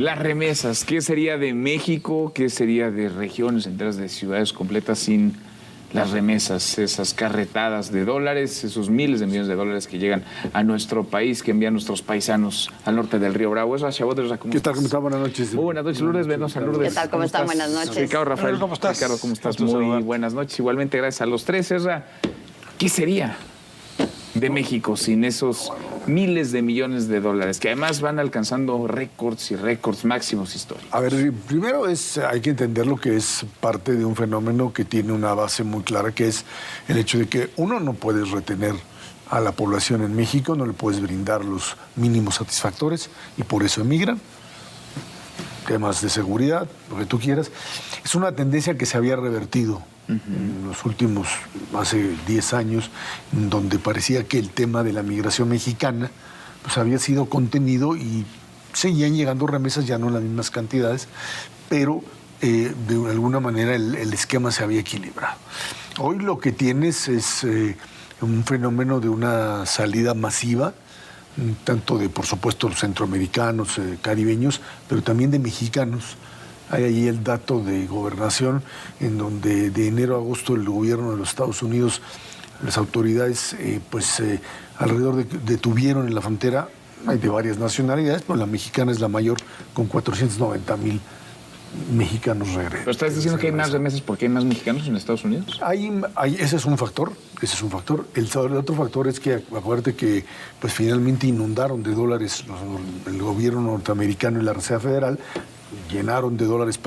Las remesas, ¿qué sería de México? ¿Qué sería de regiones enteras, de ciudades completas sin las remesas? Esas carretadas de dólares, esos miles de millones de dólares que llegan a nuestro país, que envían nuestros paisanos al norte del Río Bravo. Eso, Chabot, ¿cómo ¿Qué tal? ¿Cómo estás? está? Buenas noches. Muy buenas noches, Lourdes Mendoza. Lourdes, ¿Qué tal? ¿Cómo están? Buenas noches. Ricardo Rafael. ¿Cómo estás? Ricardo, ¿cómo estás? Gusto Muy saludarte. buenas noches. Igualmente, gracias a los tres. Ezra, ¿qué sería de México sin esos miles de millones de dólares que además van alcanzando récords y récords máximos históricos? A ver, primero hay que entender lo que es parte de un fenómeno que tiene una base muy clara, que es el hecho de que uno no puede retener a la población en México, no le puedes brindar los mínimos satisfactores y por eso emigran. Temas de seguridad, lo que tú quieras. Es una tendencia que se había revertido en los últimos, hace 10 años, donde parecía que el tema de la migración mexicana pues había sido contenido y seguían llegando remesas, ya no en las mismas cantidades, pero de alguna manera el esquema se había equilibrado. Hoy lo que tienes es un fenómeno de una salida masiva, tanto de, por supuesto, los centroamericanos, caribeños, pero también de mexicanos. Hay ahí el dato de Gobernación, en donde de enero a agosto el gobierno de los Estados Unidos, las autoridades, alrededor detuvieron en la frontera, hay de varias nacionalidades, pero la mexicana es la mayor, con 490,000 mexicanos regresan. ¿Pero estás diciendo que hay más remesas porque hay más mexicanos en Estados Unidos? Ese es un factor, El otro factor es que, acuérdate que pues finalmente inundaron de dólares el gobierno norteamericano y la Reserva Federal, llenaron de dólares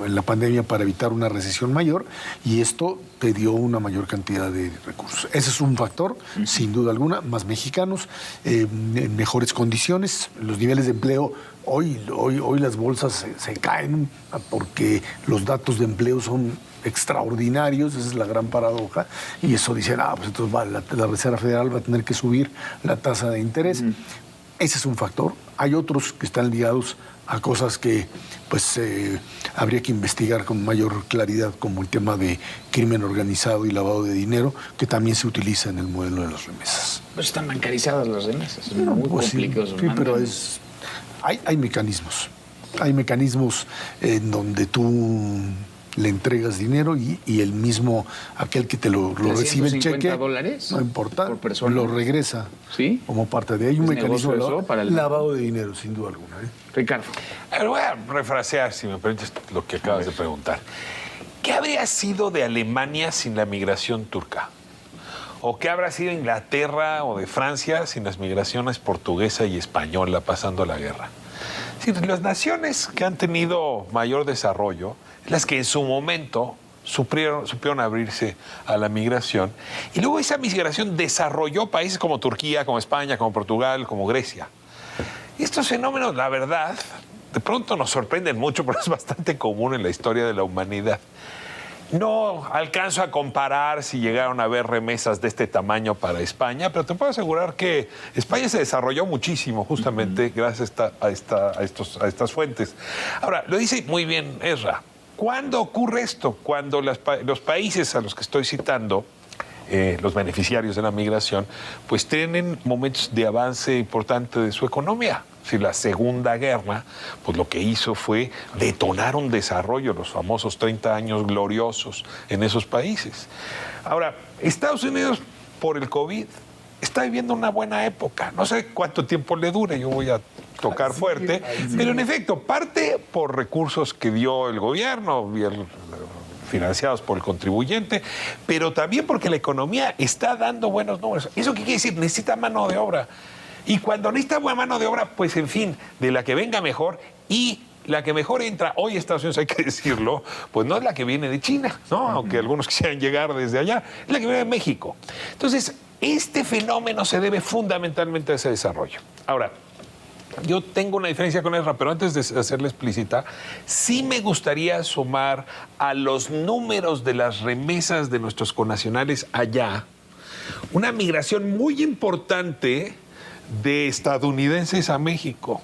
en la pandemia para evitar una recesión mayor, y esto te dio una mayor cantidad de recursos. Ese es un factor, sin duda alguna, más mexicanos, en mejores condiciones, los niveles de empleo. Hoy las bolsas se caen porque los datos de empleo son extraordinarios, esa es la gran paradoja, y eso dicen, pues entonces la Reserva Federal va a tener que subir la tasa de interés. Ese es un factor. Hay otros que están ligados a cosas que habría que investigar con mayor claridad, como el tema de crimen organizado y lavado de dinero, que también se utiliza en el modelo de las remesas. Pues están bancarizadas las remesas, son muy complicados. Sí, pero hay mecanismos. Hay mecanismos en donde tú le entregas dinero y el mismo, aquel que te lo recibe el cheque, $350 no importa, por persona, lo regresa, ¿sí? Como parte de ahí. Hay un mecanismo de eso para el lavado de dinero, sin duda alguna. Ricardo. Voy a refrasear, si me permites, lo que acabas de preguntar. ¿Qué habría sido de Alemania sin la migración turca? ¿O qué habrá sido Inglaterra o de Francia sin las migraciones portuguesa y española pasando la guerra? Es decir, las naciones que han tenido mayor desarrollo, las que en su momento supieron abrirse a la migración, y luego esa migración desarrolló países como Turquía, como España, como Portugal, como Grecia. Estos fenómenos, la verdad, de pronto nos sorprenden mucho, pero es bastante común en la historia de la humanidad. No alcanzo a comparar si llegaron a haber remesas de este tamaño para España, pero te puedo asegurar que España se desarrolló muchísimo justamente gracias a estas fuentes. Ahora, lo dice muy bien Ezra. ¿Cuándo ocurre esto? Cuando los países a los que estoy citando, los beneficiarios de la migración, pues tienen momentos de avance importante de su economía. Si la Segunda Guerra, pues lo que hizo fue detonar un desarrollo, los famosos 30 años gloriosos en esos países. Ahora, Estados Unidos, por el COVID, está viviendo una buena época. No sé cuánto tiempo le dure, yo voy a tocar fuerte, pero en efecto, parte por recursos que dio el gobierno, financiados por el contribuyente, pero también porque la economía está dando buenos números. ¿Eso qué quiere decir? Necesita mano de obra. Y cuando necesita buena mano de obra, pues en fin, de la que venga mejor, y la que mejor entra hoy a Estados Unidos, hay que decirlo, pues no es la que viene de China, ¿no? Aunque algunos quisieran llegar desde allá, es la que viene de México. Entonces, este fenómeno se debe fundamentalmente a ese desarrollo. Ahora, yo tengo una diferencia con Ezra, pero antes de hacerla explícita, sí me gustaría sumar a los números de las remesas de nuestros connacionales allá una migración muy importante de estadounidenses a México,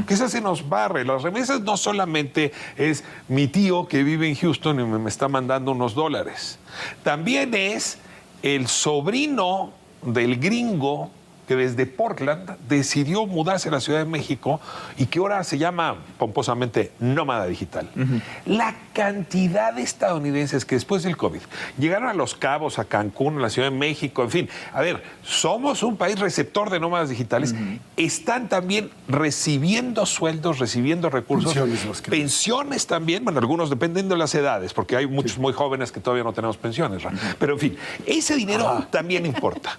que esa se nos barre. Las remesas no solamente es mi tío que vive en Houston y me está mandando unos dólares, también es el sobrino del gringo que desde Portland decidió mudarse a la Ciudad de México y que ahora se llama pomposamente nómada digital. La cantidad de estadounidenses que después del COVID llegaron a Los Cabos, a Cancún, a la Ciudad de México, en fin. A ver, somos un país receptor de nómadas digitales. Están también recibiendo sueldos, recibiendo recursos. Pensiones también. Bueno, algunos dependiendo de las edades, porque hay muchos muy jóvenes que todavía no tenemos pensiones. Pero en fin, ese dinero también importa.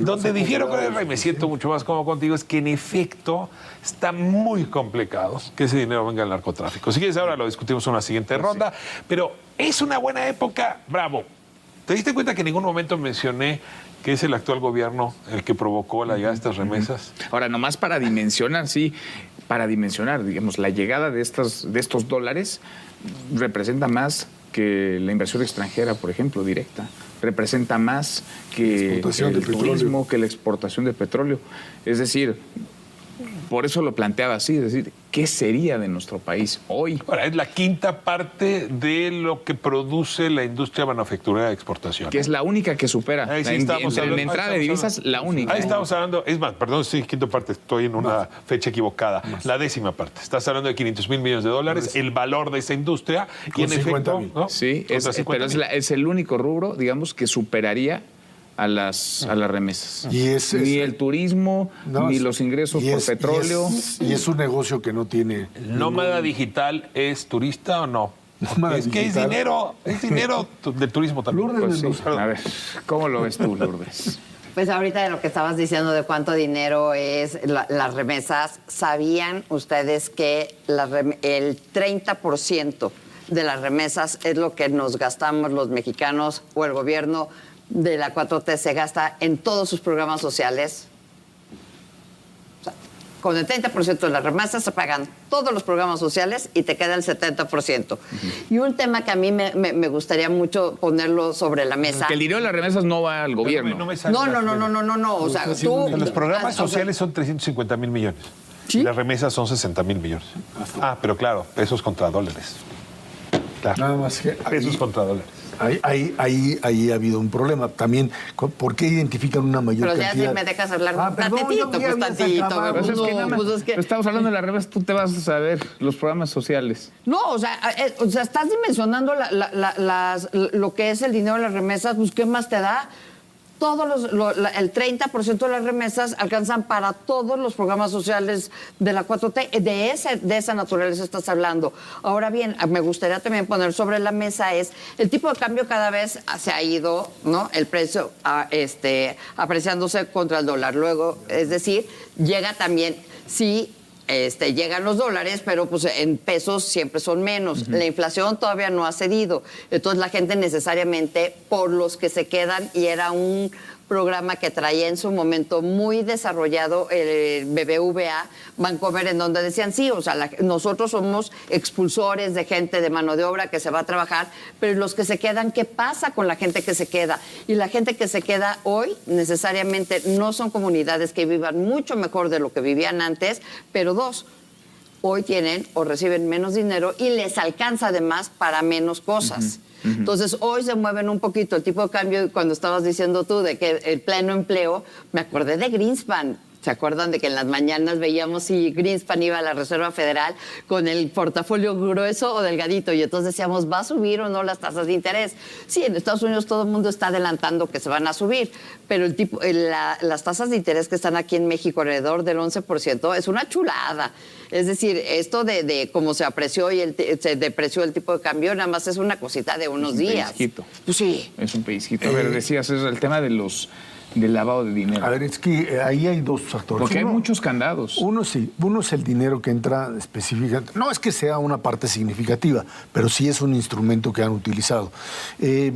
Donde difiero con el rey, me siento mucho más cómodo contigo, es que en efecto está muy complicado que ese dinero venga al narcotráfico. Si quieres, ahora lo discutimos en una siguiente ronda, pero es una buena época, bravo. ¿Te diste cuenta que en ningún momento mencioné que es el actual gobierno el que provocó la llegada de estas remesas? Ahora, nomás para dimensionar, digamos, la llegada de estos dólares representa más que la inversión extranjera, por ejemplo, directa. Representa más que el turismo, que la exportación de petróleo. Es decir, por eso lo planteaba así, es decir, ¿qué sería de nuestro país hoy? Ahora, es la quinta parte de lo que produce la industria manufacturera de exportación. Que es la única que supera. Ahí sí en entrada de divisas, la única. Ahí estamos hablando, es más, perdón, sí, quinta parte, estoy en una fecha equivocada. La décima parte. Estás hablando de 500,000 millones de dólares, el valor de esa industria. Con y en efecto, ¿no? Sí, pero es el único rubro, digamos, que superaría a las remesas. Ni el turismo, ni los ingresos por petróleo. Y es un negocio que no tiene... ¿El nómada digital es turista o no? Es que es dinero del turismo también. Lourdes, Pues sí. A ver, ¿cómo lo ves tú, Lourdes? Pues ahorita de lo que estabas diciendo de cuánto dinero es las remesas, ¿sabían ustedes que el 30% de las remesas es lo que nos gastamos los mexicanos o el gobierno de la 4T se gasta en todos sus programas sociales? O sea, con el 30% de las remesas se pagan todos los programas sociales y te queda el 70%. Y un tema que a mí me gustaría mucho ponerlo sobre la mesa. Que el dinero de las remesas no va al gobierno. No. O sea, los programas sociales son 350,000 millones. ¿Sí? Y las remesas son 60,000 millones. Pero claro, pesos contra dólares. Claro. Nada más que pesos contra dólares. Ahí ha habido un problema. También, ¿por qué identifican una mayor cantidad? Pero ya si me dejas hablar tantito. Estamos hablando de las remesas, tú te vas a ver los programas sociales. No, o sea, estás dimensionando lo que es el dinero de las remesas, pues ¿qué más te da? El 30% de las remesas alcanzan para todos los programas sociales de la 4T. De esa naturaleza estás hablando. Ahora bien, me gustaría también poner sobre la mesa el tipo de cambio cada vez se ha ido, ¿no? El precio apreciándose contra el dólar. Luego, es decir, llega también, sí, llegan los dólares, pero pues en pesos siempre son menos. La inflación todavía no ha cedido. Entonces la gente necesariamente, por los que se quedan, y era un programa que traía en su momento muy desarrollado el BBVA, Bancomer, en donde decían, sí, o sea, nosotros somos expulsores de gente, de mano de obra que se va a trabajar, pero los que se quedan, ¿qué pasa con la gente que se queda? Y la gente que se queda hoy necesariamente no son comunidades que vivan mucho mejor de lo que vivían antes, pero hoy tienen o reciben menos dinero y les alcanza además para menos cosas. Entonces, hoy se mueven un poquito el tipo de cambio. Cuando estabas diciendo tú de que el pleno empleo, me acordé de Greenspan. ¿Se acuerdan de que en las mañanas veíamos si Greenspan iba a la Reserva Federal con el portafolio grueso o delgadito? Y entonces decíamos, ¿va a subir o no las tasas de interés? Sí, en Estados Unidos todo el mundo está adelantando que se van a subir, pero las tasas de interés que están aquí en México alrededor del 11% es una chulada. Es decir, esto de cómo se apreció y se depreció el tipo de cambio, nada más es una cosita de unos días. Pellizquito. Pues sí. Es un pellizquito. A ver, decías, es el tema del lavado de dinero. A ver, es que ahí hay dos factores. Porque hay muchos candados. Uno es el dinero que entra específicamente. No es que sea una parte significativa, pero sí es un instrumento que han utilizado. Es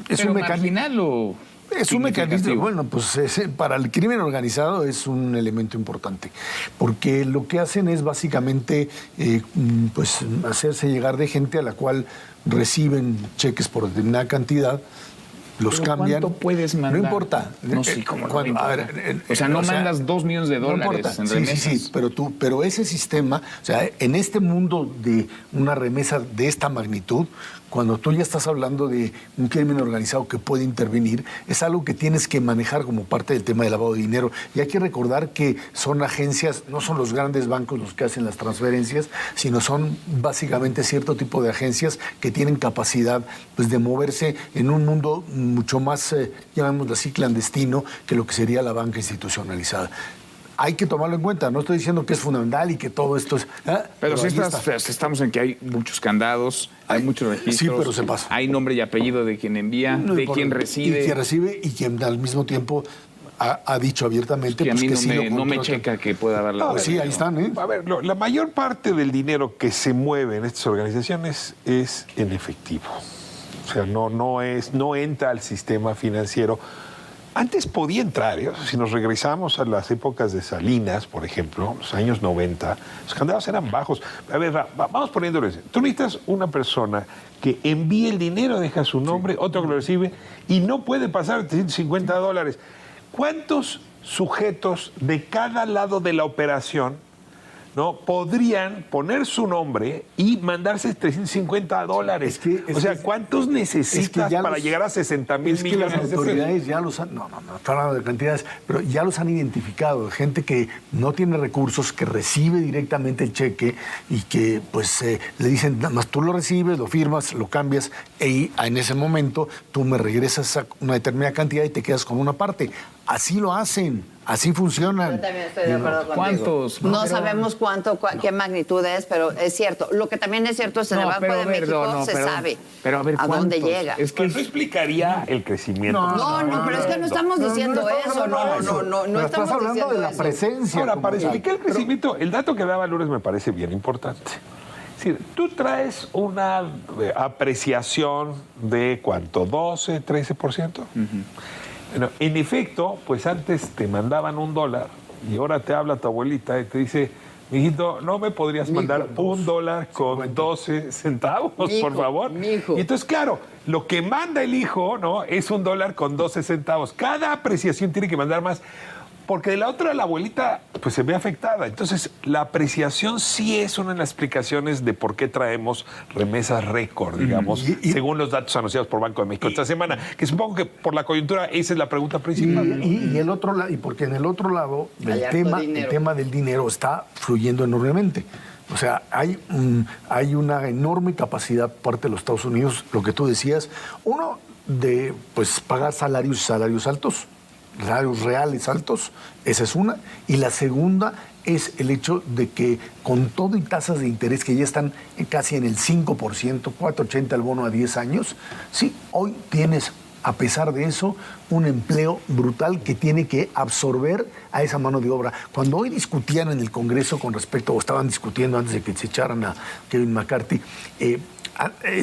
pero un mecanismo. Es un mecanismo, bueno, pues para el crimen organizado es un elemento importante, porque lo que hacen es básicamente pues hacerse llegar de gente a la cual reciben cheques por determinada cantidad, los cambian. ¿Cuánto puedes mandar? No importa. No, sí, ¿cómo no importa? O sea, no mandas 2 millones de dólares no importa. en remesas. Sí, pero ese sistema, o sea, en este mundo de una remesa de esta magnitud, cuando tú ya estás hablando de un crimen organizado que puede intervenir, es algo que tienes que manejar como parte del tema del lavado de dinero. Y hay que recordar que son agencias, no son los grandes bancos los que hacen las transferencias, sino son básicamente cierto tipo de agencias que tienen capacidad pues, de moverse en un mundo mucho más, llamémoslo así, clandestino que lo que sería la banca institucionalizada. Hay que tomarlo en cuenta, no estoy diciendo que es fundamental y que todo esto es... Pero sí estamos en que hay muchos candados, hay muchos registros. Sí, pero se pasa. Hay nombre y apellido de quien envía, de quien recibe. Y quien recibe y quien al mismo tiempo ha dicho abiertamente que a mí que no me checa que pueda dar la... Pues sí, ahí están, ¿eh? A ver, la mayor parte del dinero que se mueve en estas organizaciones es en efectivo. O sea, no entra al sistema financiero. Antes podía entrar, ¿eh? Si nos regresamos a las épocas de Salinas, por ejemplo, los años 90, los candados eran bajos. A ver, vamos poniéndolo. Tú necesitas una persona que envíe el dinero, deja su nombre, otro que lo recibe, y no puede pasar $350. ¿Cuántos sujetos de cada lado de la operación no podrían poner su nombre y mandarse $350? O sea, ¿cuántos necesitas para llegar a 60,000 millones? Las autoridades ya los han, no estoy hablando de cantidades, pero ya los han identificado, gente que no tiene recursos, que recibe directamente el cheque y que pues le dicen, nada más tú lo recibes, lo firmas, lo cambias y en ese momento tú me regresas a una determinada cantidad y te quedas con una parte. Así lo hacen, así funcionan. Yo también estoy de acuerdo contigo. ¿Cuántos? No sabemos qué magnitud es, pero es cierto. Lo que también es cierto es que en el Banco de México se sabe a dónde llega. Es que eso explicaría el crecimiento. No, pero es que no estamos diciendo eso. No estamos hablando de la presencia. Ahora, para explicar el crecimiento, el dato que daba Lourdes me parece bien importante. Es decir, tú traes una apreciación de ¿cuánto? ¿12, 13%? Bueno, en efecto, pues antes te mandaban $1 y ahora te habla tu abuelita y te dice, mijito, ¿no me podrías mandar $1 con 12 centavos, por favor? Mijo. Y entonces, claro, lo que manda el hijo, ¿no? Es $1 con 12 centavos. Cada apreciación tiene que mandar más. Porque de la otra, la abuelita pues se ve afectada. Entonces, la apreciación sí es una de las explicaciones de por qué traemos remesas récord, digamos, según los datos anunciados por Banco de México esta semana. Que supongo que por la coyuntura esa es la pregunta principal. Y el otro lado, y porque en el otro lado el tema del dinero está fluyendo enormemente. O sea, hay una enorme capacidad por parte de los Estados Unidos, lo que tú decías, uno, de pues pagar salarios altos, salarios reales altos, esa es una, y la segunda es el hecho de que con todo y tasas de interés que ya están casi en el 5%, 4.80 el bono a 10 años, sí, hoy tienes, a pesar de eso, un empleo brutal que tiene que absorber a esa mano de obra. Cuando hoy discutían en el Congreso con respecto, o estaban discutiendo antes de que se echaran a Kevin McCarthy,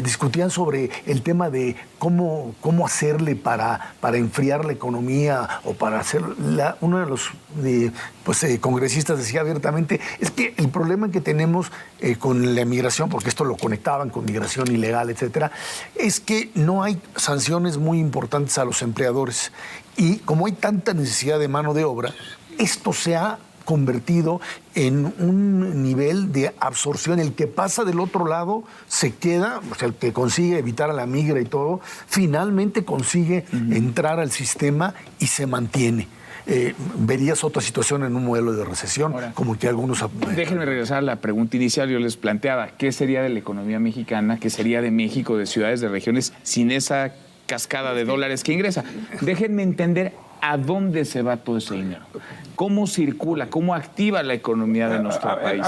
discutían sobre el tema de cómo hacerle para enfriar la economía o para hacer... Uno de los congresistas decía abiertamente, es que el problema que tenemos con la migración, porque esto lo conectaban con migración ilegal, etcétera, es que no hay sanciones muy importantes a los empleadores. Y como hay tanta necesidad de mano de obra, esto se ha convertido en un nivel de absorción. El que pasa del otro lado se queda, o sea, el que consigue evitar a la migra y todo, finalmente consigue entrar al sistema y se mantiene. Verías otra situación en un modelo de recesión, ahora, como que algunos... Déjenme regresar a la pregunta inicial. Yo les planteaba, ¿qué sería de la economía mexicana? ¿Qué sería de México, de ciudades, de regiones, sin esa cascada de dólares que ingresa? Déjenme entender a dónde se va todo ese dinero. ¿Cómo circula? ¿Cómo activa la economía de nuestro país?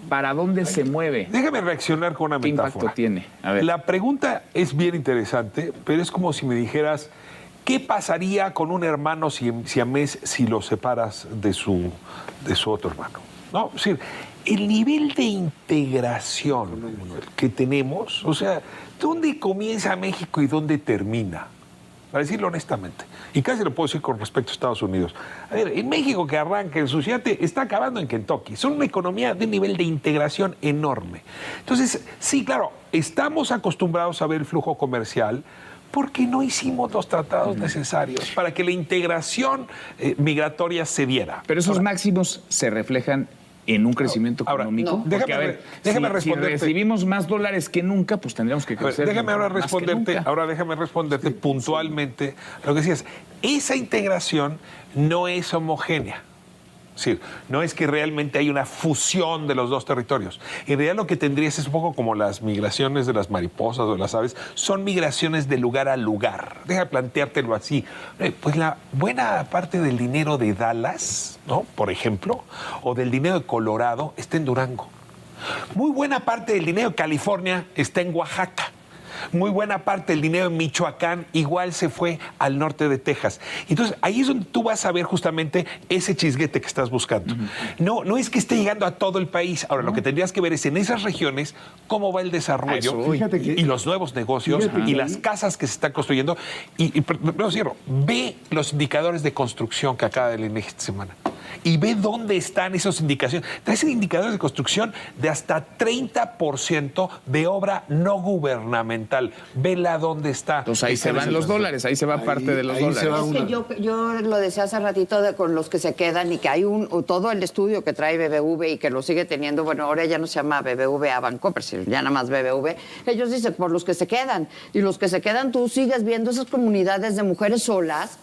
¿Para dónde se mueve? Déjame reaccionar con una metáfora. ¿Qué impacto tiene? A ver. La pregunta es bien interesante, pero es como si me dijeras, ¿qué pasaría con un hermano siamés si lo separas de su otro hermano? No, es decir, el nivel de integración que tenemos, o sea, ¿dónde comienza México y dónde termina? Para decirlo honestamente, y casi lo puedo decir con respecto a Estados Unidos. A ver, en México que arranca en su ciudad está acabando en Kentucky. Son una economía de un nivel de integración enorme. Entonces, sí, claro, estamos acostumbrados a ver el flujo comercial porque no hicimos los tratados necesarios para que la integración migratoria se diera. Pero esos máximos se reflejan en un crecimiento Ahora, económico? no. Porque, a ver, déjame si responderte. recibimos más dólares que nunca, pues tendríamos que A ver, crecer. déjame ahora más que responderte, nunca. puntualmente a lo que decías. Esa integración no es homogénea. Sí, no es que realmente hay una fusión de los dos territorios. En realidad lo que tendrías es un poco como las migraciones de las mariposas o de las aves, son migraciones de lugar a lugar. Deja planteártelo así. Pues la buena parte del dinero de Dallas, ¿no? Por ejemplo, o del dinero de Colorado está en Durango. Muy buena parte del dinero de California está en Oaxaca. Muy buena parte del dinero en Michoacán igual se fue al norte de Texas. Entonces, ahí es donde tú vas a ver justamente ese chisguete que estás buscando. No es que esté llegando a todo el país. Ahora, lo que tendrías que ver es en esas regiones cómo va el desarrollo y los nuevos negocios y las casas que se están construyendo. Pero cierro, ve los indicadores de construcción que acaba de leer esta semana. Y ve dónde están esas indicaciones. Traes indicadores de construcción de hasta 30% de obra no gubernamental. Vela dónde está. Entonces ahí se van los dólares, ahí se va parte de los dólares. Es que yo lo decía hace ratito con los que se quedan y que hay todo el estudio que trae BBV y que lo sigue teniendo, bueno, ahora ya no se llama BBVA Bancomer, sino ya nada más BBV. Ellos dicen por los que se quedan. Y los que se quedan, tú sigues viendo esas comunidades de mujeres solas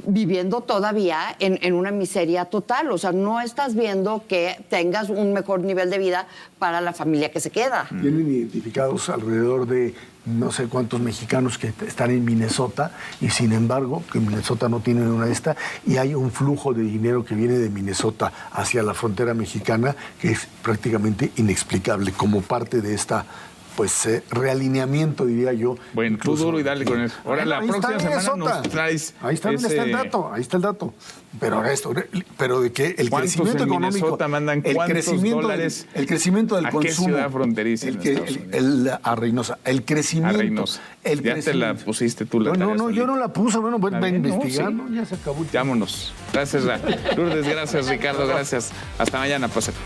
viviendo todavía en una miseria total. O sea, no estás viendo que tengas un mejor nivel de vida para la familia que se queda. Tienen identificados alrededor de no sé cuántos mexicanos que están en Minnesota y sin embargo que Minnesota no tiene una de estas y hay un flujo de dinero que viene de Minnesota hacia la frontera mexicana que es prácticamente inexplicable como parte de esta realineamiento, diría yo. Bueno, tú duro y dale con eso. Ahora, la próxima semana nos traes ahí está el dato. Pero de que el ¿cuántos crecimiento en económico, Minnesota mandan cuántos dólares el crecimiento del a consumo, qué ciudad fronteriza en Estados Unidos? a Reynosa, el crecimiento, A Reynosa. Ya te la pusiste tú la tarea no, yo solita. no la puse, bueno, pues Está bien, investigar, no, sí. ya se acabó. Vámonos. Gracias, Lourdes, gracias, Ricardo, gracias. Hasta mañana, pásate.